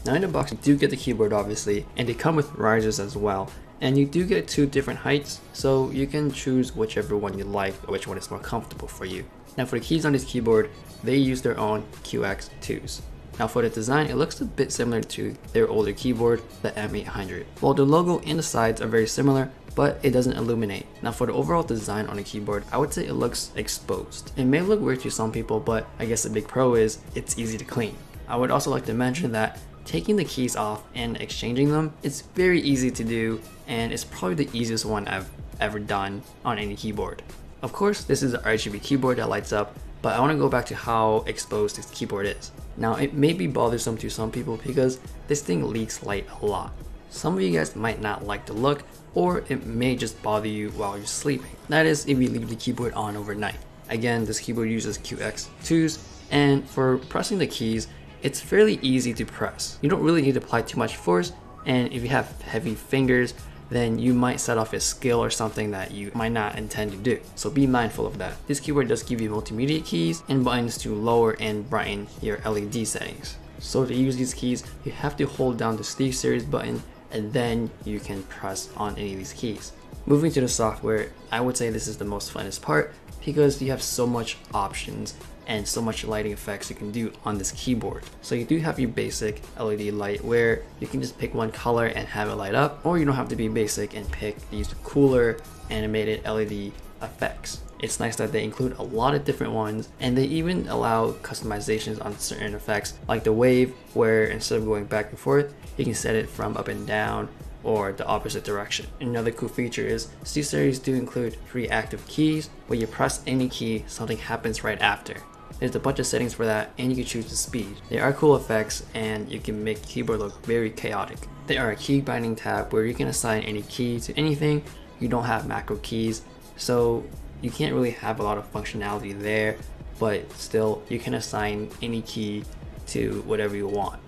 Now in the box you do get the keyboard obviously, and they come with risers as well. And you do get 2 different heights, so you can choose whichever one you like or which one is more comfortable for you. Now for the keys on this keyboard, they use their own QX2s. Now for the design, it looks a bit similar to their older keyboard, the M800. While the logo and the sides are very similar, but it doesn't illuminate. Now for the overall design on the keyboard, I would say it looks exposed. It may look weird to some people, but I guess the big pro is it's easy to clean. I would also like to mention that taking the keys off and exchanging them, it's very easy to do, and it's probably the easiest one I've ever done on any keyboard. Of course, this is an RGB keyboard that lights up, but I want to go back to how exposed this keyboard is. Now it may be bothersome to some people because this thing leaks light a lot. Some of you guys might not like the look, or it may just bother you while you're sleeping. That is if you leave the keyboard on overnight. Again, this keyboard uses QX2s, and for pressing the keys, it's fairly easy to press. You don't really need to apply too much force, and if you have heavy fingers, then you might set off a skill or something that you might not intend to do. So be mindful of that. This keyboard does give you multimedia keys and buttons to lower and brighten your LED settings. So to use these keys, you have to hold down the Steelseries button and then you can press on any of these keys. Moving to the software, I would say this is the most funnest part because you have so much options and so much lighting effects you can do on this keyboard. So you do have your basic LED light where you can just pick one color and have it light up, or you don't have to be basic and pick these cooler animated LED effects. It's nice that they include a lot of different ones, and they even allow customizations on certain effects like the wave, where instead of going back and forth, you can set it from up and down or the opposite direction. Another cool feature is Steelseries do include reactive keys where you press any key, something happens right after. There's a bunch of settings for that, and you can choose the speed. They are cool effects, and you can make the keyboard look very chaotic. There are a key binding tab where you can assign any key to anything. You don't have macro keys, so you can't really have a lot of functionality there, but still you can assign any key to whatever you want.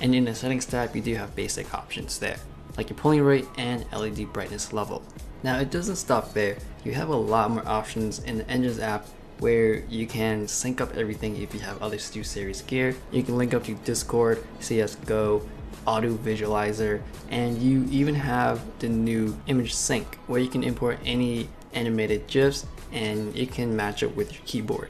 And in the settings tab, you do have basic options there, like your polling rate and LED brightness level. Now it doesn't stop there. You have a lot more options in the Engines app where you can sync up everything if you have other Steelseries gear. You can link up to Discord, CSGO, Auto Visualizer, and you even have the new image sync where you can import any animated GIFs and it can match up with your keyboard.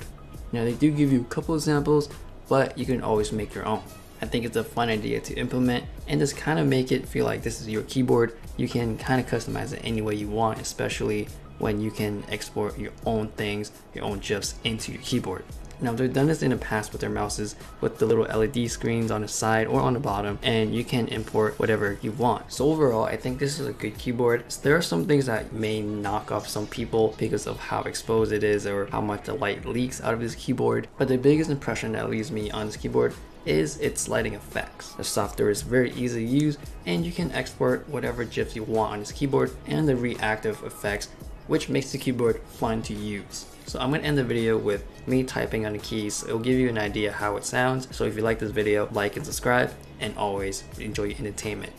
Now they do give you a couple examples, but you can always make your own. I think it's a fun idea to implement and just kind of make it feel like this is your keyboard. You can kind of customize it any way you want, especially when you can export your own things, your own GIFs into your keyboard. Now they've done this in the past with their mouses with the little LED screens on the side or on the bottom, and you can import whatever you want. So overall, I think this is a good keyboard. There are some things that may knock off some people because of how exposed it is or how much the light leaks out of this keyboard, but the biggest impression that leaves me on this keyboard is its lighting effects. The software is very easy to use, and you can export whatever GIFs you want on this keyboard and the reactive effects, which makes the keyboard fun to use. So I'm going to end the video with me typing on the keys. It'll give you an idea how it sounds. So if you like this video, like and subscribe, and always enjoy your entertainment.